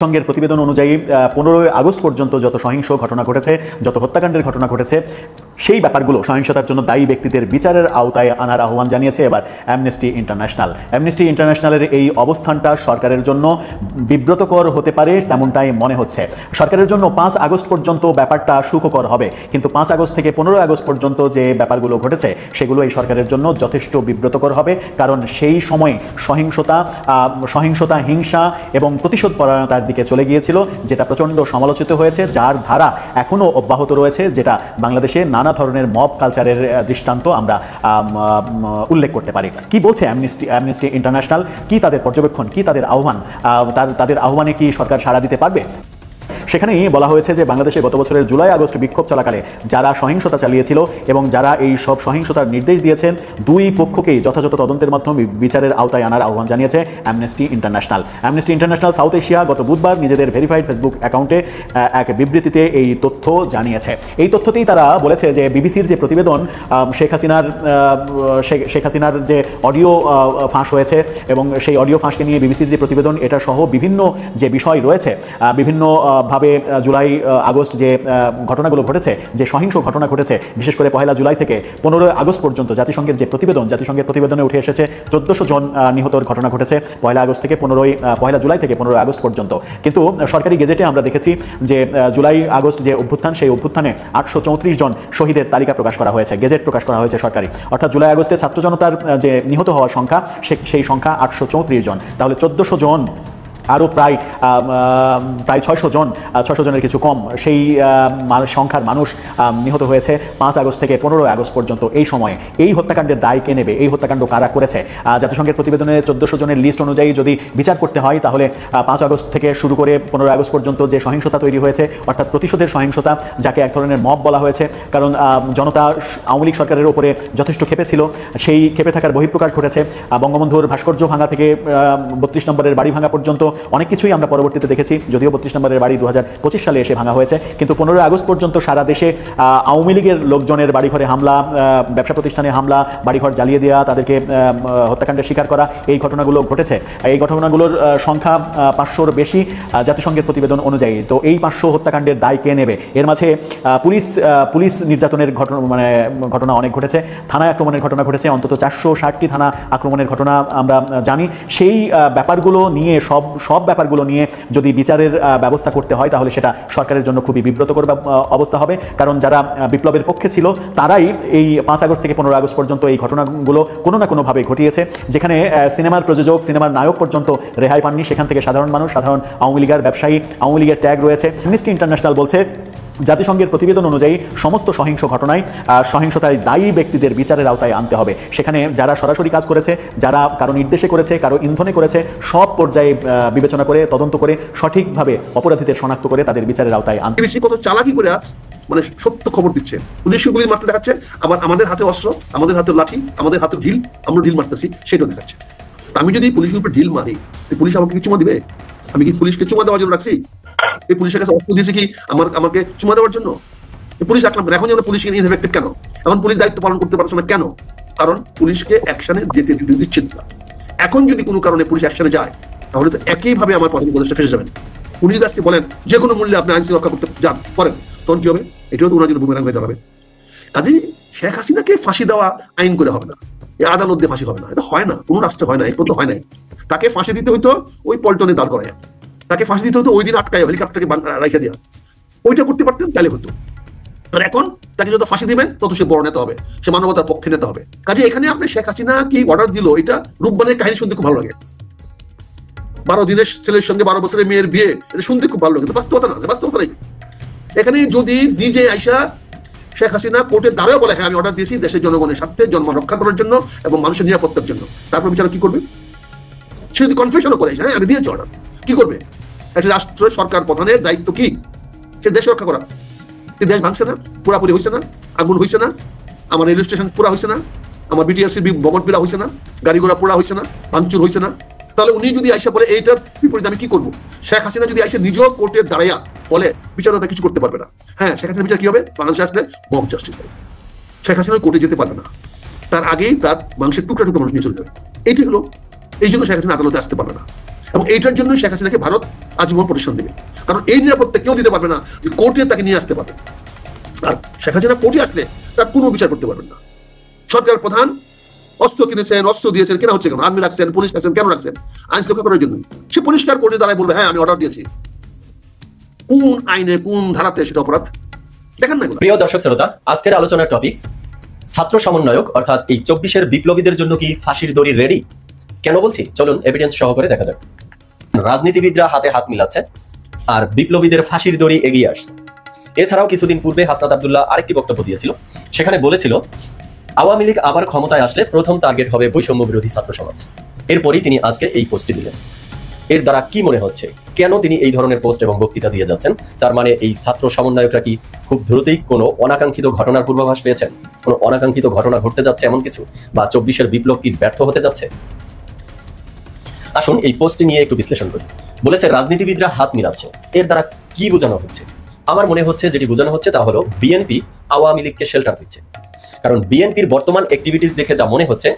সঙ্গের প্রতিবেদন অনুযায়ী 15 আগস্ট পর্যন্ত যত সহিংস ঘটনা ঘটেছে, যত হত্যাকাণ্ডের ঘটনা ঘটেছে, সেই ব্যাপারগুলো সহিংসতার জন্য দায়ী ব্যক্তিদের বিচারের আওতায় আনার আহ্বান জানিয়েছে এবার অ্যামনেস্টি ইন্টারন্যাশনাল। অ্যামনেস্টি ইন্টারন্যাশনালের এই অবস্থানটা সরকারের জন্য বিব্রতকর হতে পারে, তেমনটাই মনে হচ্ছে। সরকারের জন্য 5 আগস্ট পর্যন্ত ব্যাপারটা সুখকর হবে, কিন্তু 5 আগস্ট থেকে 15 আগস্ট পর্যন্ত যে ব্যাপারগুলো ঘটেছে সেগুলো এই সরকারের জন্য যথেষ্ট বিব্রতকর হবে, কারণ সেই সময় সহিংসতা, হিংসা এবং প্রতিশোধ পরায়ণতার দিকে চলে গিয়েছিল, যেটা প্রচণ্ড সমালোচিত হয়েছে, যার ধারা এখনও অব্যাহত রয়েছে, যেটা বাংলাদেশে নানা ধরনের মব কালচারের দৃষ্টান্ত আমরা উল্লেখ করতে পারি। কি বলছে অ্যামনেস্টি ইন্টারন্যাশনাল, কি তাদের পর্যবেক্ষণ, কি তাদের আহ্বান, তাদের আহ্বানে কি সরকার সাড়া দিতে পারবে? সেখানেই বলা হয়েছে যে বাংলাদেশে গত বছরের জুলাই আগস্ট বিক্ষোভ চলাকালে যারা সহিংসতা চালিয়েছিল এবং যারা এই সব সহিংসতার নির্দেশ দিয়েছেন, দুই পক্ষকেই যথাযথ তদন্তের মাধ্যমে বিচারের আওতায় আনার আহ্বান জানিয়েছে amnesty international. Amnesty international south Asia গত বুধবার নিজেদের ভেরিফাইড ফেসবুক অ্যাকাউন্টে এক বিবৃতিতে এই তথ্য জানিয়েছে। এই তথ্যতেই তারা বলেছে যে বিবিসির যে প্রতিবেদন শেখ হাসিনার যে অডিও ফাঁস হয়েছে এবং সেই অডিও ফাঁসকে নিয়ে বিবিসির যে প্রতিবেদন, এটা সহ বিভিন্ন যে বিষয় রয়েছে, বিভিন্ন জুলাই আগস্ট যে ঘটনাগুলো ঘটেছে, যে সহিংস ঘটনা ঘটেছে, বিশেষ করে 1 জুলাই থেকে 15 আগস্ট পর্যন্ত জাতিসংঘের প্রতিবেদনে উঠে এসেছে 1400 জন নিহতর ঘটনা ঘটেছে 1 আগস্ট থেকে 1 জুলাই থেকে 15 আগস্ট পর্যন্ত। কিন্তু সরকারি গেজেটে আমরা দেখেছি যে জুলাই আগস্ট যে অভ্যুত্থান, সেই অভ্যুত্থানে 834 জন শহীদের তালিকা প্রকাশ করা হয়েছে, গেজেট প্রকাশ করা হয়েছে সরকারি। অর্থাৎ জুলাই আগস্টে ছাত্র জনতার যে নিহত হওয়ার সংখ্যা, সেই সংখ্যা 834 জন। তাহলে 1400 জন আরও প্রায় 600 জনের কিছু কম, সেই সংখ্যার মানুষ নিহত হয়েছে 5 আগস্ট থেকে 15 আগস্ট পর্যন্ত। এই সময়ে এই হত্যাকাণ্ডের দায় কে নেবে? এই হত্যাকাণ্ড কারা করেছে? জাতিসংঘের প্রতিবেদনে 1400 জনের লিস্ট অনুযায়ী যদি বিচার করতে হয়, তাহলে 5 আগস্ট থেকে শুরু করে 15 আগস্ট পর্যন্ত যে সহিংসতা তৈরি হয়েছে, অর্থাৎ প্রতিশোধের সহিংসতা, যাকে এক ধরনের মব বলা হয়েছে, কারণ জনতা আওয়ামী লীগ সরকারের উপরে যথেষ্ট ক্ষেপে ছিল, সেই ক্ষেপে থাকার বহিঃপ্রকাশ ঘটেছে। বঙ্গবন্ধুর ভাস্কর্য ভাঙা থেকে 32 নম্বরের বাড়ি ভাঙা পর্যন্ত অনেক কিছুই আমরা পরবর্তীতে দেখেছি, যদিও 32 নম্বরের বাড়ি 2025 সালে এসে ভাঙা হয়েছে, কিন্তু 15 আগস্ট পর্যন্ত সারা দেশে আওয়ামী লীগের লোকজনের বাড়িঘরে হামলা, ব্যবসা প্রতিষ্ঠানে হামলা, বাড়িঘর জ্বালিয়ে দেওয়া, তাদেরকে হত্যাকাণ্ডের শিকার করা, এই ঘটনাগুলো ঘটেছে। এই ঘটনাগুলোর সংখ্যা 500-র বেশি জাতিসংঘের প্রতিবেদন অনুযায়ী। তো এই 500 হত্যাকাণ্ডের দায় কে নেবে? এর মাঝে পুলিশ নির্যাতনের ঘটনা অনেক ঘটেছে, থানায় আক্রমণের ঘটনা ঘটেছে, অন্তত 460টি থানা আক্রমণের ঘটনা আমরা জানি। সেই ব্যাপারগুলো নিয়ে সব ব্যাপারগুলো নিয়ে যদি বিচারের ব্যবস্থা করতে হয়, তাহলে সেটা সরকারের জন্য খুবই বিব্রতকর অবস্থা হবে, কারণ যারা বিপ্লবের পক্ষে ছিল তারাই এই 5 আগস্ট থেকে 15 আগস্ট পর্যন্ত এই ঘটনাগুলো কোনো না কোনোভাবে ঘটিয়েছে। যেখানে সিনেমার প্রযোজক, সিনেমার নায়ক পর্যন্ত রেহাই পাননি, সেখান থেকে সাধারণ মানুষ, সাধারণ আওয়ামী লীগের ব্যবসায়ী, আওয়ামী লীগের ট্যাগ রয়েছে। অ্যামনেস্টি ইন্টারন্যাশনাল বলছে জাতিসংঘের প্রতিবেদন অনুযায়ী সমস্ত সহিংসতায় দায়ী ব্যক্তিদের বিচারের আওতায় আনতে হবে। সেখানে যারা সরাসরি কাজ করেছে, যারা কারো নির্দেশে করেছে, কারো ইন্ধনে করেছে, সব পর্যায়ে বিবেচনা করে, তদন্ত করে, সঠিকভাবে অপরাধীদের শনাক্ত করে তাদের বিচারের আওতায় আনতে। বেশি কত চালাকি করে মানে সত্য খবর দিচ্ছে, পুলিশকে গুলি মারতে দেখাচ্ছে, আবার আমাদের হাতে অস্ত্র, আমাদের হাতে লাঠি, আমাদের হাতে ঢিল, আমরা ঢিল মারতেছি, সেটাও দেখাচ্ছে। আমি যদি পুলিশের উপর ঢিল মারি, পুলিশ আমাকে কি চুমা দিবে? আমি কি পুলিশকে চুমা দেওয়ার জন্য রাখছি? এই পুলিশের কাছে অস্ত্র দিয়েছে কি আমাকে চুমা দেওয়ার জন্য? পুলিশ রাখলাম এখন যেন পুলিশকে ইনএফেক্টেড কেন? এখন পুলিশ দায়িত্ব পালন করতে পারছে না কেন? কারণ পুলিশকে অ্যাকশনে যেতে দিচ্ছে না। এখন যদি কোনো কারণে পুলিশ অ্যাকশনে যায়, তাহলে তো একইভাবে আমার প্রধান উপদেষ্টা ফেসে যাবেন। উনি যদি আজকে বলেন যে কোনো মূল্যে আপনি আইন রক্ষা করতে যান, করেন, তখন কি হবে? এটাও তো ওনার জন্য বুমেরাং হয়ে দাঁড়াবে। কাজেই শেখ হাসিনাকে ফাঁসি দেওয়া আইন করে হবে না, এই আদালত দিয়ে ফাঁসি হবে না, এটা হয় না, কোনো রাষ্ট্রে হয় না, এই পর্যন্ত হয় নাই। তাকে ফাঁসি দিতে হইতো ওই পল্টনে দাঁড় করায়, তাকে ফাঁসি দিতে হতো ওই দিন আটকায় হেলিকপ্টারকে রাখা দেওয়া, ওইটা করতে পারতেন, তাহলে হতো। আর এখন তাকে যত ফাঁসি দিবেন তত সে বড় নেতা হবে, সে মানবতার পক্ষে নেতা হবে। কাজে এখানে আপনি শেখ হাসিনা কি অর্ডার দিল, এটা রূপবানের কাহিনী শুনতে খুব ভালো লাগে। 12 দিনের ছেলের সঙ্গে 12 বছরের মেয়ের বিয়ে, এটা শুনতে খুব ভালো লাগে, বাস্তবতা না, বাস্তবতা নেই। এখানে যদি নিজে আইসা শেখ হাসিনা কোর্টে দাঁড়ায় বলে, হ্যাঁ আমি অর্ডার দিয়েছি দেশের জনগণের স্বার্থে, জন্ম রক্ষা করার জন্য এবং মানুষের নিরাপত্তার জন্য, তারপর বিচারক কি করবে? সে যদি কনফেশনও করে, হ্যাঁ আমি দিয়েছি অর্ডার, কি করবে? একটা রাষ্ট্র সরকার প্রধানের দায়িত্ব কি? সে দেশ রক্ষা করা। দেশ ভাঙছে না, পুরাপুরি হয়েছে না, আগুন হয়েছে না, আমার রেল স্টেশন পুরা হয়েছে না, আমার বিটিআরসি ভবন পিরা হয়েছে না, গাড়ি ঘোড়া পোড়া হয়েছে না, ভাঙচুর হয়েছে না, তাহলে উনি যদি আইসা বলে এইটার বিপরীতে আমি কি করবো? শেখ হাসিনা যদি আইসা নিজেও কোর্টে দাঁড়াইয়া বলে, বিচারকরা কিছু করতে পারবে না। হ্যাঁ, শেখ হাসিনা বিচার কি হবে? বাংলাদেশে আসলে মব জাস্টিস হবে। শেখ হাসিনা কোর্টে যেতে পারবে না, তার আগেই তার মাংসের টুকরা টুকরা মানুষ নিয়ে চলে যাবে। এইটি হলো, এই জন্য শেখ হাসিনা আদালতে আসতে পারবে না। এবং এইটার জন্য শেখ হাসিনাকে ভারত আজীবন প্রতিষ্ঠান দেবে, কারণ এই নিরাপত্তা কেউ দিতে পারবে না যে কোর্টে তাকে নিয়ে আসতে পারবে। আর শেখ হাসিনা কোর্টে আসলে তার কোনো বিচার করতে পারবেন না। সরকার প্রধান অস্ত্র কিনেছেন, অস্ত্র দিয়েছেন, কেনা হচ্ছে কেন? আর্মি রাখছেন, পুলিশ রাখছেন, কেন রাখছেন? আইন রক্ষা করার জন্য। সে পরিষ্কার কোর্টে দাঁড়ায় বলবে, হ্যাঁ আমি অর্ডার দিয়েছি। কোন আইনে, কোন ধারাতে সেটা অপরাধ? দেখেন না। প্রিয় দর্শক শ্রোতা, আজকের আলোচনার টপিক ছাত্র সমন্বয়ক অর্থাৎ এই 24-এর বিপ্লবীদের জন্য কি ফাঁসির দড়ি রেডি? কেন বলছি, চলুন এভিডেন্স সহকারে দেখা যাক। রাজনীতিবিদরা হাতে হাত মিলাচ্ছে আর বিপ্লবীদের ফাঁসির দড়ি এগিয়ে আসছে। এছাড়াও কিছুদিন পূর্বে হাসনাত আব্দুল্লাহ আরেকটি বক্তব্য দিয়েছিল, সেখানে বলেছিল আওয়ামী লীগ আবার ক্ষমতায় আসলে প্রথম টার্গেট হবে বৈষম্য বিরোধী ছাত্র সমাজ। এরপরই তিনি আজকে এই পোস্টটি দিলেন। এর দ্বারা কি মনে হচ্ছে, কেন তিনি এই ধরনের পোস্ট এবং বক্তৃতা দিয়ে যাচ্ছেন? তার মানে এই ছাত্র সমন্বয়করা কি খুব দ্রুতই কোনো অনাকাঙ্ক্ষিত ঘটনার পূর্বাভাস পেয়েছেন? কোনো অনাকাঙ্ক্ষিত ঘটনা ঘটতে যাচ্ছে এমন কিছু, বা 24-এর বিপ্লব কি ব্যর্থ হতে যাচ্ছে? আসুন এই পোস্টটি নিয়ে একটু বিশ্লেষণ করি। বলেছে রাজনীতিবিদরা হাত মিলাচ্ছে, এর দ্বারা কি বোঝানো হচ্ছে? আমার মনে হচ্ছে যেটি বোঝানো হচ্ছে তা হলো বিএনপি আওয়ামী লীগকে শেল্টার দিচ্ছে। কারণ বিএনপির বর্তমান অ্যাক্টিভিটিস দেখে যা মনে হচ্ছে,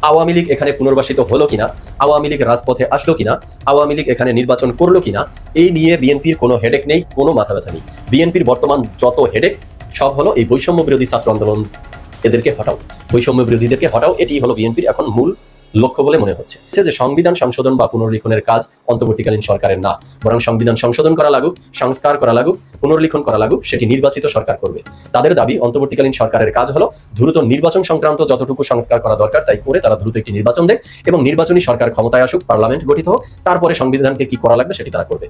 আওয়ামী লীগ এখানে পুনর্বাসিত হলো কিনা, আওয়ামী লীগ রাজপথে আসলো কিনা, আওয়ামী লীগ এখানে নির্বাচন করলো কিনা, এই নিয়ে বিএনপির কোনো হেডেক নেই, কোনো মাথা ব্যথা নেই। বিএনপির বর্তমান যত হেডেক সব হলো এই বৈষম্য বিরোধী ছাত্র আন্দোলন, এদেরকে হটাও, বৈষম্য বিরোধীদেরকে হটাও, এটি হলো বিএনপির এখন মূল লক্ষ্য বলে মনে হচ্ছে। যে সংবিধান সংশোধন বা পুনর্লিখনের কাজ অন্তর্বর্তীকালীন সরকারের না, বরং সংবিধান সংশোধন করা লাগুক, সংস্কার করা লাগুক, পুনর্লিখন করা লাগুক, সেটি নির্বাচিত সরকার করবে। তাদের দাবি অন্তর্বর্তীকালীন সরকারের কাজ হলো দ্রুত নির্বাচন সংক্রান্ত যতটুকু সংস্কার করা দরকার তাই করে তারা দ্রুত একটি নির্বাচন দেখ এবং নির্বাচনী সরকার ক্ষমতায় আসুক, পার্লামেন্ট গঠিত হোক, তারপরে সংবিধানকে কি করা লাগবে সেটি তারা করবে।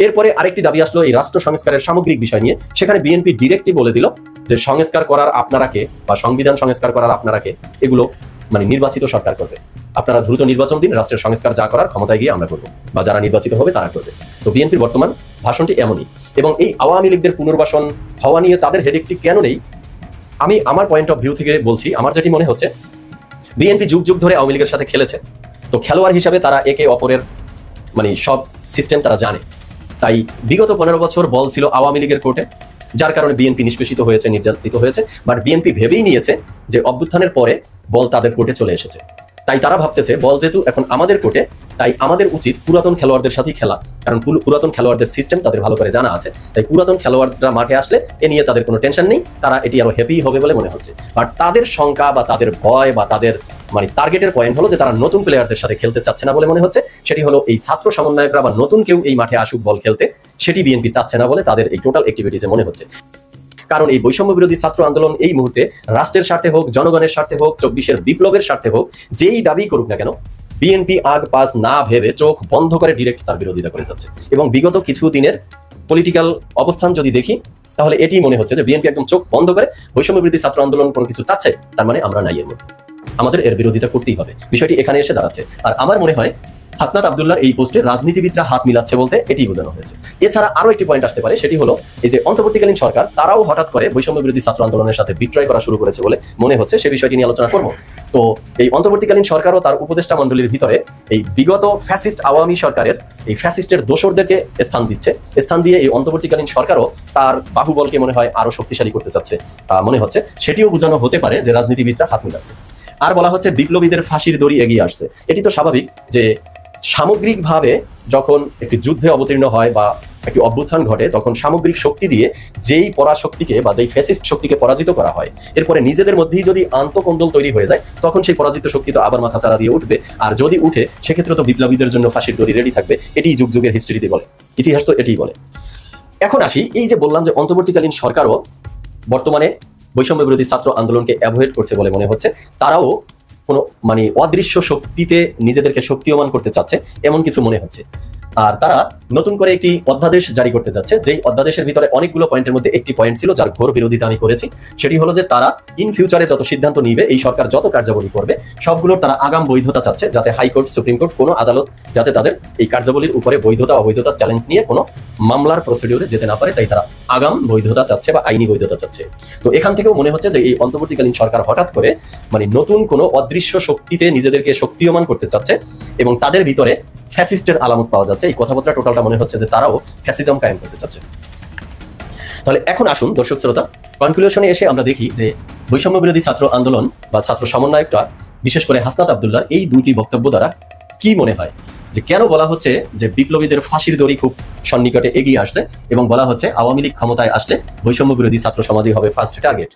এরপরে আরেকটি দাবি আসলো এই রাষ্ট্র সংস্কারের সামগ্রিক বিষয় নিয়ে। সেখানে বিএনপি ডিরেক্টলি বলে দিল যে সংস্কার করার আপনারা কে, বা সংবিধান সংস্কার করার আপনারা কে, এগুলো মানে নির্বাচিত সরকার করবে। আপনারা দ্রুত নির্বাচন দিন, রাষ্ট্রের সংস্কার যা করার ক্ষমতায় গিয়ে আমরা করবো, বা যারা নির্বাচিত হবে তারা করবে। তো বিএনপির বর্তমান ভাষণটি এমনই। এবং এই আওয়ামী লীগদের পুনর্বাসন হওয়া নিয়ে তাদের হেডেকটি কেন নেই, আমি আমার পয়েন্ট অফ ভিউ থেকে বলছি। আমার যেটি মনে হচ্ছে, বিএনপি যুগ যুগ ধরে আওয়ামী লীগের সাথে খেলেছে, তো খেলোয়াড় হিসাবে তারা একে অপরের মানে সব সিস্টেম তারা জানে। তাই বিগত 15 বছর বল ছিল আওয়ামী লীগের কোর্টে, যার কারণে বিএনপি নিষ্পেষিত হয়েছে, নির্যাতিত হয়েছে। বাট বিএনপি ভেবেই নিয়েছে যে অভ্যুত্থানের পরে বল তাদের কোর্টে চলে এসেছে, তাই তারা ভাবতেছে বল যেহেতু এখন আমাদের কোর্টে, তাই আমাদের উচিত পুরাতন খেলোয়াড়দের সাথেই খেলা। কারণ পুরাতন খেলোয়াড়দের সিস্টেম তাদের ভালো করে জানা আছে, তাই পুরাতন খেলোয়াড়রা মাঠে আসলে এ নিয়ে তাদের কোনো টেনশন নেই, তারা এটি আরো হ্যাপি হবে বলে মনে হচ্ছে। বাট তাদের শঙ্কা বা তাদের ভয় বা তাদের মানে টার্গেটের পয়েন্ট হলো যে তারা নতুন প্লেয়ারদের সাথে খেলতে চাচ্ছে না বলে মনে হচ্ছে। সেটি হলো এই ছাত্র সমন্বয়করা বা নতুন কেউ এই মাঠে আসুক বল খেলতে, সেটি বিএনপি চাচ্ছে না বলে তাদের এই টোটাল অ্যাক্টিভিটিসে মনে হচ্ছে। কারণ এই বৈষম্য বিরোধী ছাত্র আন্দোলন এই মুহূর্তে রাষ্ট্রের স্বার্থে হোক, জনগণের স্বার্থে হোক, 24-এর বিপ্লবের স্বার্থে হোক, যেই দাবি করুক না কেন, বিএনপি আগ পাস না ভেবে চোখ বন্ধ করে ডিরেক্ট তার বিরোধিতা করে যাচ্ছে। এবং বিগত কিছু দিনের পলিটিক্যাল অবস্থান যদি দেখি, তাহলে এটি মনে হচ্ছে যে বিএনপি একদম চোখ বন্ধ করে বৈষম্য বিরোধী ছাত্র আন্দোলন কোনো কিছু চাচ্ছে, তার মানে আমরা নাই এর মধ্যে, আমাদের এর বিরোধিতা করতেই হবে। বিষয়টি এখানে এসে দাঁড়াচ্ছে। আর আমার মনে হয় হাসনাত আব্দুল্লাহর এই পোস্টে রাজনীতিবিদরা হাত মিলাচ্ছে বলতে এটি বোঝানো হয়েছে। এছাড়া আরো একটি পয়েন্ট আসতে পারে, সেটি হলো এই যে অন্তর্বর্তীকালীন সরকার তারাও হঠাৎ করে বৈষম্য বিরোধী ছাত্র আন্দোলনের সাথে বিক্রয় করা শুরু করেছে বলে মনে হচ্ছে। সে বিষয়টি নিয়ে আলোচনা করব। তো এই অন্তর্বর্তীকালীন সরকারও তার উপদেষ্টা মণ্ডলীর ভিতরে এই বিগত ফ্যাসিস্ট আওয়ামী সরকারের এই ফ্যাসিস্টের দোসরদেরকে স্থান দিচ্ছে। স্থান দিয়ে এই অন্তর্বর্তীকালীন সরকারও তার বাহুবলকে মনে হয় আরো শক্তিশালী করতে চাচ্ছে মনে হচ্ছে। সেটিও বোঝানো হতে পারে যে রাজনীতিবিদরা হাত মিলাচ্ছে। আর বলা হচ্ছে বিপ্লবীদের ফাঁসির দড়ি এগিয়ে আসছে। এটি তো স্বাভাবিক যে সামগ্রিকভাবে যখন একটি যুদ্ধে অবতীর্ণ হয় বা একটি অভ্যুত্থান ঘটে, তখন সামগ্রিক শক্তি দিয়ে যেই পরাশক্তিকে বা যেই ফ্যাসিস্ট শক্তিকে পরাজিত করা হয়, এরপরে নিজেদের মধ্যেই যদি আন্তঃকন্দল তৈরি হয়ে যায়, তখন সেই পরাজিত শক্তি তো আবার মাথা চাড়া দিয়ে উঠবে। আর যদি উঠে, সেক্ষেত্রে তো বিপ্লবীদের জন্য ফাঁসির দড়ি রেডি থাকবে। এটি যুগ যুগের হিস্ট্রিতে বলে, ইতিহাস তো এটিই বলে। এখন আসি, এই যে বললাম যে অন্তর্বর্তীকালীন সরকারও বর্তমানে বৈষম্য বিরোধী ছাত্র আন্দোলনকে অ্যাভয়েড করছে বলে মনে হচ্ছে। তারাও কোনো মানে অদৃশ্য শক্তিতে নিজেদেরকে শক্তিমান করতে চাচ্ছে এমন কিছু মনে হচ্ছে। আর তারা নতুন করে একটি অধ্যাদেশ জারি করতে যাচ্ছে, যেই অধ্যাদেশের ভিতরে অনেকগুলো পয়েন্টের মধ্যে একটি পয়েন্ট ছিল যার ঘোর বিরোধিতা আমি করেছি। সেটি হলো যে তারা ইন ফিউচারে যত সিদ্ধান্ত নিবে, এই সরকার যত কার্যাবলী করবে, সবগুলোর তারা আগাম বৈধতা চাচ্ছে, যাতে হাইকোর্ট, সুপ্রিম কোর্ট, কোনো আদালত যাতে তাদের এই কার্যাবলীর উপরে বৈধতা অবৈধতা চ্যালেঞ্জ নিয়ে কোনো মামলার প্রসিডিউরে যেতে না পারে, তাই তারা আগাম বৈধতা চাচ্ছে বা আইনি বৈধতা চাচ্ছে। তো এখান থেকেও মনে হচ্ছে যে এই অন্তর্বর্তীকালীন সরকার হঠাৎ করে মানে নতুন কোনো অদৃশ্য শক্তিতে নিজেদেরকে শক্তিমান করতে চাচ্ছে এবং তাদের ভিতরে ফ্যাসিস্টের আলামত পাওয়া যাচ্ছে। এই কথাবার্তা টোটালটা মনে হচ্ছে যে তারাও ফ্যাসিজম কায়েম করতে চাচ্ছে। তাহলে এখন আসুন দর্শক শ্রোতা, কনক্লুশনে এসে আমরা দেখি যে বৈষম্য বিরোধী ছাত্র আন্দোলন বা ছাত্র সমন্বয়করা, বিশেষ করে হাসনাত আব্দুল্লাহর এই দুটি বক্তব্য দ্বারা কি মনে হয় যে কেন বলা হচ্ছে যে বিপ্লবীদের ফাঁসির দড়ি খুব সন্নিকটে এগিয়ে আসছে এবং বলা হচ্ছে আওয়ামী লীগ ক্ষমতায় আসলে বৈষম্য বিরোধী ছাত্র সমাজই হবে ফার্স্ট টার্গেট।